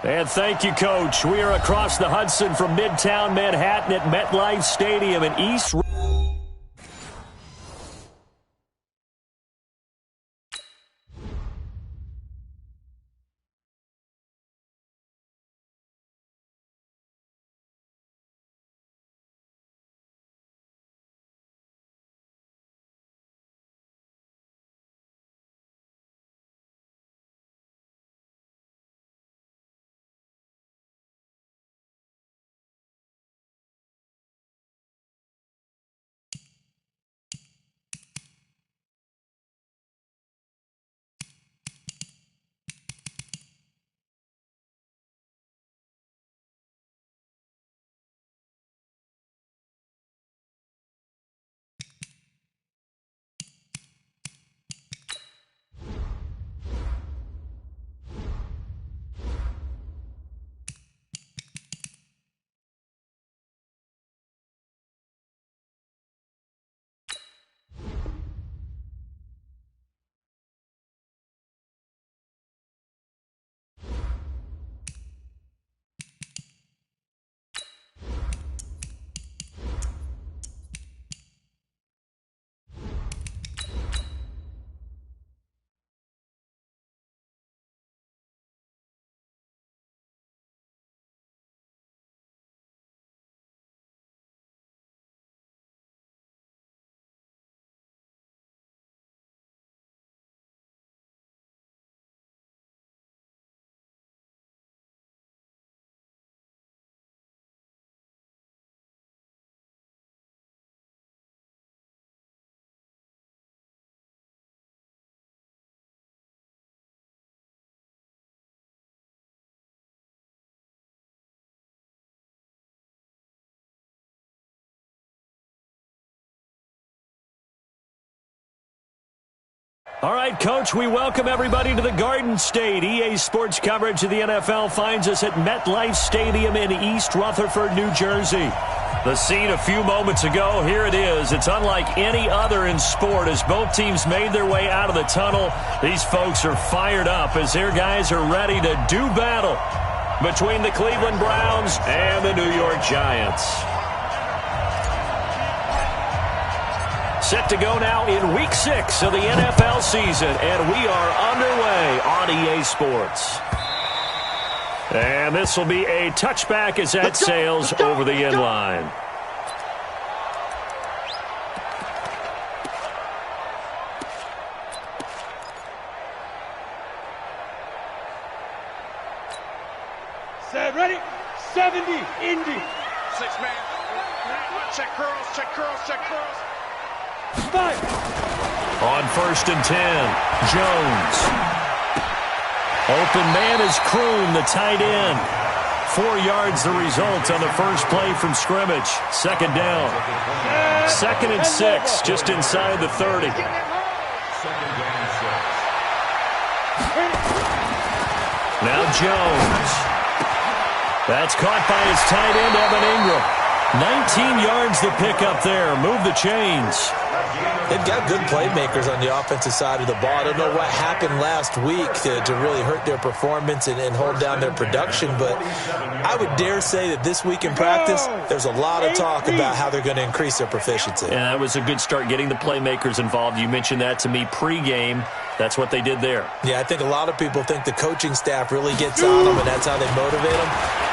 And thank you, Coach. We are across the Hudson from Midtown Manhattan at MetLife Stadium in East. All right, Coach, we welcome everybody to the Garden State. EA Sports coverage of the NFL finds us at MetLife Stadium in East Rutherford, New Jersey. The scene a few moments ago, here it is. It's unlike any other in sport as both teams made their way out of the tunnel. These folks are fired up as their guys are ready to do battle between the Cleveland Browns and the New York Giants. Set to go now in Week 6 of the NFL season, and we are underway on EA Sports. And this will be a touchback as that sails over the end line. Set, ready? 70, Indy. 6-man. Check curls, check curls, check curls. 5. On 1st and 10, Jones. Open man is Kroon, the tight end. 4 yards the result on the first play from scrimmage. Second down. 2nd and 6, just inside the 30. Now Jones. That's caught by his tight end, Evan Ingram. 19 yards to pick up there. Move the chains. They've got good playmakers on the offensive side of the ball. I don't know what happened last week to really hurt their performance and hold down their production, but I would dare say that this week in practice, there's a lot of talk about how they're going to increase their proficiency. And that was a good start, getting the playmakers involved. You mentioned that to me pregame. That's what they did there. Yeah, I think a lot of people think the coaching staff really gets on them, and that's how they motivate them.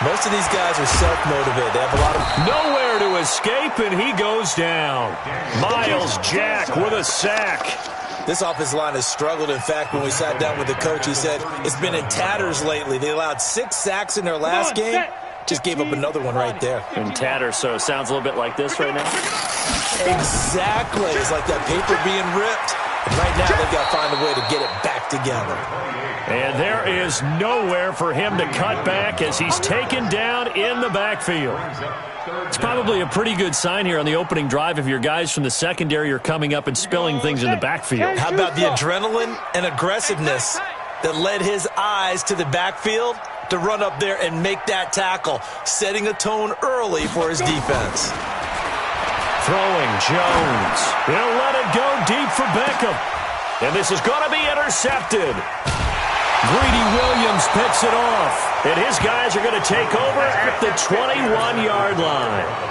Most of these guys are self-motivated. They have a lot of... Nowhere to escape, and he goes down. Miles Jack with a sack. This offensive line has struggled. In fact, when we sat down with the coach, he said it's been in tatters lately. They allowed 6 sacks in their last game. Just gave up another one right there. In tatters, so it sounds a little bit like this right now. Exactly. It's like that paper being ripped. And right now, they've got to find a way to get it back together. And there is nowhere for him to cut back as he's taken down in the backfield. It's probably a pretty good sign here on the opening drive if your guys from the secondary are coming up and spilling things in the backfield. How about the adrenaline and aggressiveness that led his eyes to the backfield to run up there and make that tackle, setting a tone early for his defense. Throwing Jones. He'll let it go deep for Beckham. And this is going to be intercepted. Greedy Williams picks it off. And his guys are going to take over at the 21-yard line.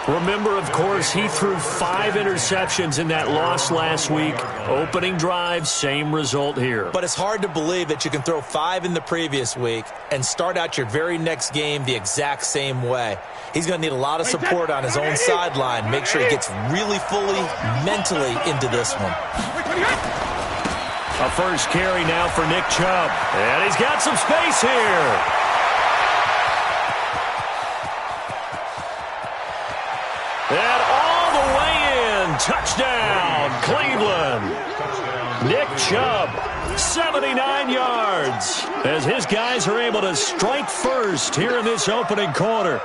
Remember, of course, he threw 5 interceptions in that loss last week. Opening drive, same result here. But it's hard to believe that you can throw 5 in the previous week and start out your very next game the exact same way. He's going to need a lot of support on his own sideline. Make sure he gets really fully mentally into this one. A first carry now for Nick Chubb. And he's got some space here. And all the way in, touchdown, Cleveland. Nick Chubb, 79 yards, as his guys are able to strike first here in this opening quarter.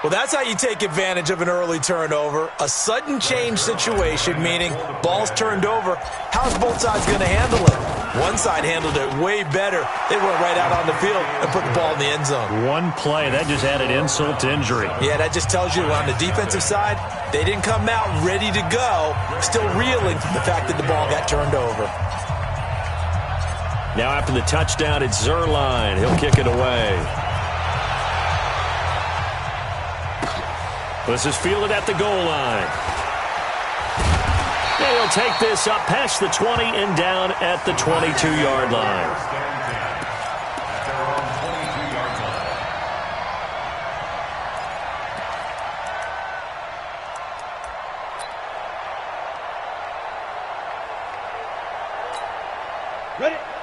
Well, that's how you take advantage of an early turnover. A sudden change situation, meaning ball's turned over. How's both sides going to handle it? One side handled it way better. They went right out on the field and put the ball in the end zone. One play, that just added insult to injury. Yeah, that just tells you on the defensive side, they didn't come out ready to go, still reeling from the fact that the ball got turned over. Now after the touchdown, it's Zuerlein. He'll kick it away. This is fielded at the goal line. And he'll take this up past the 20 and down at the 22-yard line.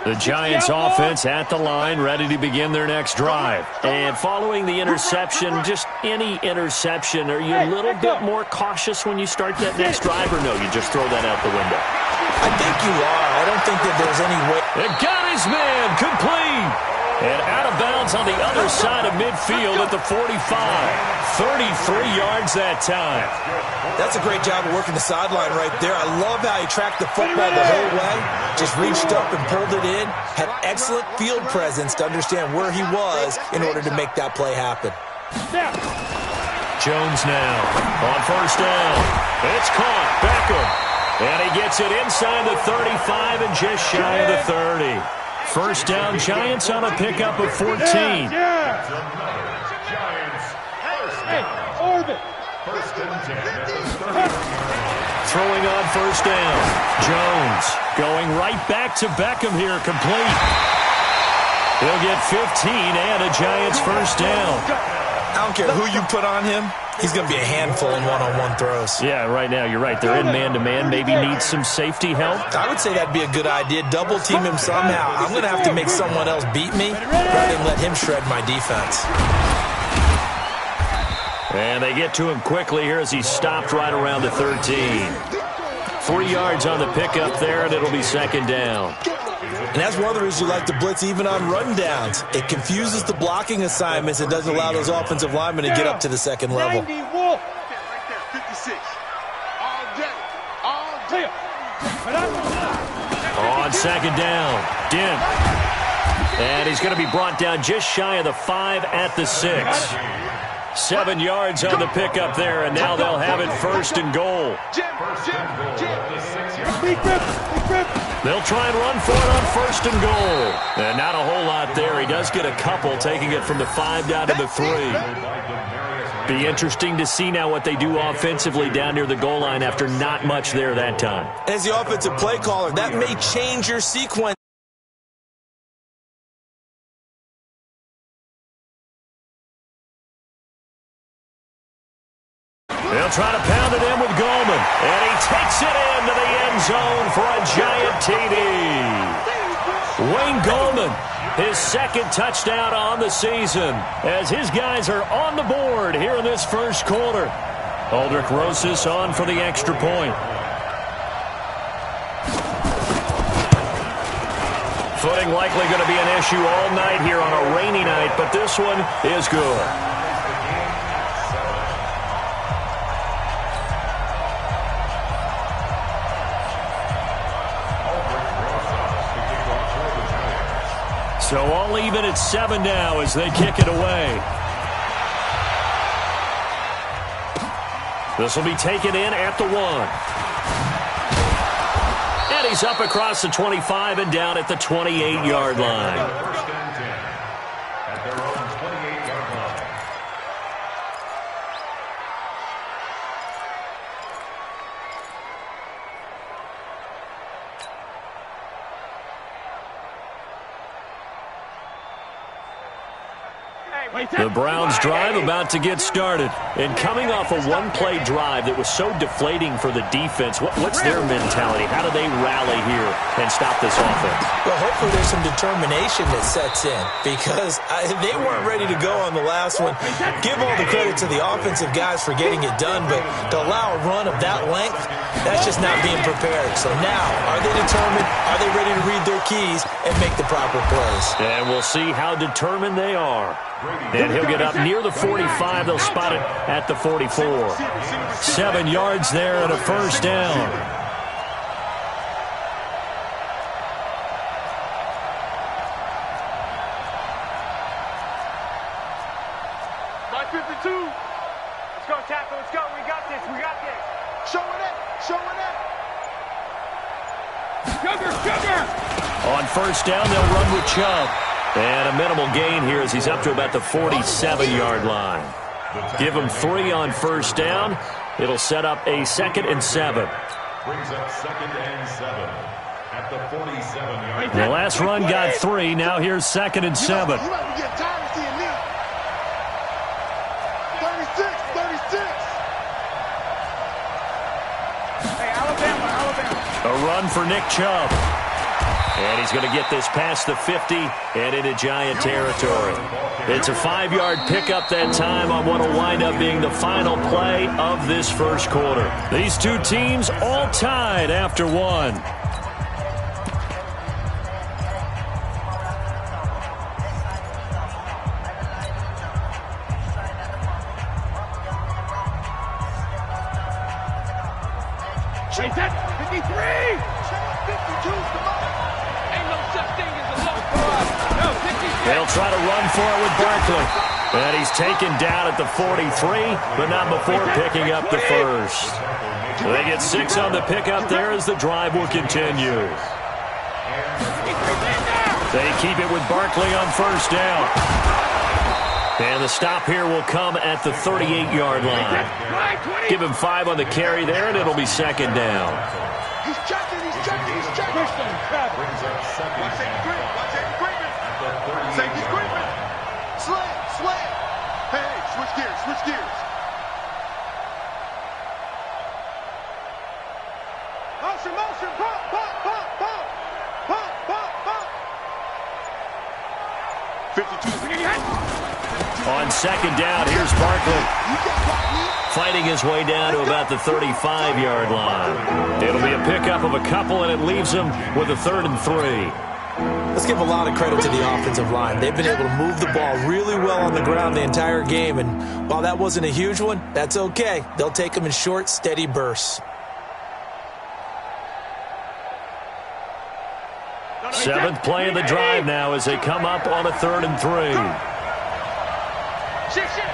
The Giants offense at the line, ready to begin their next drive. And following the interception, just any interception, are you a little bit more cautious when you start that next drive, or no, you just throw that out the window? I think you are. I don't think that there's any way. It got his man, complete. And out of bounds on the other side of midfield at the 45. 33 yards that time. That's a great job of working the sideline right there. I love how he tracked the football the whole way. Just reached up and pulled it in. Had excellent field presence to understand where he was in order to make that play happen. Jones now on first down. It's caught. Beckham. And he gets it inside the 35 and just shy of the 30. First down, Giants on a pickup of 14. Throwing on first down. Jones going right back to Beckham here, complete. He'll get 15 and a Giants first down. I don't care who you put on him. He's going to be a handful in one-on-one throws. Yeah, right now, you're right. They're in man-to-man. Maybe need some safety help. I would say that'd be a good idea. Double-team him somehow. I'm going to have to make someone else beat me rather than let him shred my defense. And they get to him quickly here as he's stopped right around the 13. 3 yards on the pickup there, and it'll be second down. And that's one of the reasons you like to blitz even on rundowns. It confuses the blocking assignments and doesn't allow those offensive linemen to get up to the second level. 90 Wolf. Right there, 56. All day. All day. On second down, Dim. And he's going to be brought down just shy of the 5 at the 6. 7 yards on the pickup there, and now they'll have it first and goal. They'll try and run for it on first and goal. And not a whole lot there. He does get a couple, taking it from the 5 down to the 3. Be interesting to see now what they do offensively down near the goal line after not much there that time. As the offensive play caller, that may change your sequence. They'll try to pound it in with Goldman. And he takes it into the end zone for a Giant TD. Wayne Goldman, his second touchdown on the season, as his guys are on the board here in this first quarter. Aldrich Rosas on for the extra point. Footing likely going to be an issue all night here on a rainy night, but this one is good. So all even at 7 now as they kick it away. This will be taken in at the 1. And he's up across the 25 and down at the 28-yard line. The Browns drive about to get started. And coming off a one-play drive that was so deflating for the defense, what's their mentality? How do they rally here and stop this offense? Well, hopefully there's some determination that sets in because they weren't ready to go on the last one. Give all the credit to the offensive guys for getting it done, but to allow a run of that length, that's just not being prepared. So now, are they determined? Are they ready to read their keys and make the proper plays? And we'll see how determined they are. And he'll get up near the 45. They'll spot it at the 44. 7 yards there and a first down. My 52. Let's go, tackle. Let's go. We got this. We got this. Showing it. Showing it. Sugar. On first down, they'll run with Chubb. And a minimal gain here as he's up to about the 47-yard line. Give him 3 on first down. It'll set up a 2nd and 7. Brings up 2nd and 7 at the 47-yard line. The last run got 3. Now here's 2nd and 7. You might get tired of seeing me. 36, 36. Hey, Alabama. A run for Nick Chubb. And he's going to get this past the 50 and into Giant territory. It's a 5-yard pickup that time on what will wind up being the final play of this first quarter. These two teams all tied after 1. Chase that. 53. 52's the ball. Ain't no such thing as a low for us. No, 56. They'll try to run for it with Barkley. And he's taken down at the 43, but not before picking up the first. They get 6 on the pickup there as the drive will continue. They keep it with Barkley on first down. And the stop here will come at the 38-yard line. Give him 5 on the carry there, and it'll be 2nd down. He's checking, he's checking, he's checking. Brings up 2nd Watch and Safety Green, watch Safety Green. Safety Green. Slam, slam. Hey, switch gears, switch gears. Motion, motion, pump, pump, pump, pump. Pump, pump, pump. 52. On 2nd down, here's Barkley. Fighting his way down to about the 35-yard line. It'll be a pickup of a couple, and it leaves him with a 3rd and 3. Let's give a lot of credit to the offensive line. They've been able to move the ball really well on the ground the entire game, and while that wasn't a huge one, that's okay. They'll take them in short, steady bursts. 7th play of the drive now as they come up on a 3rd and 3. Shift, shift.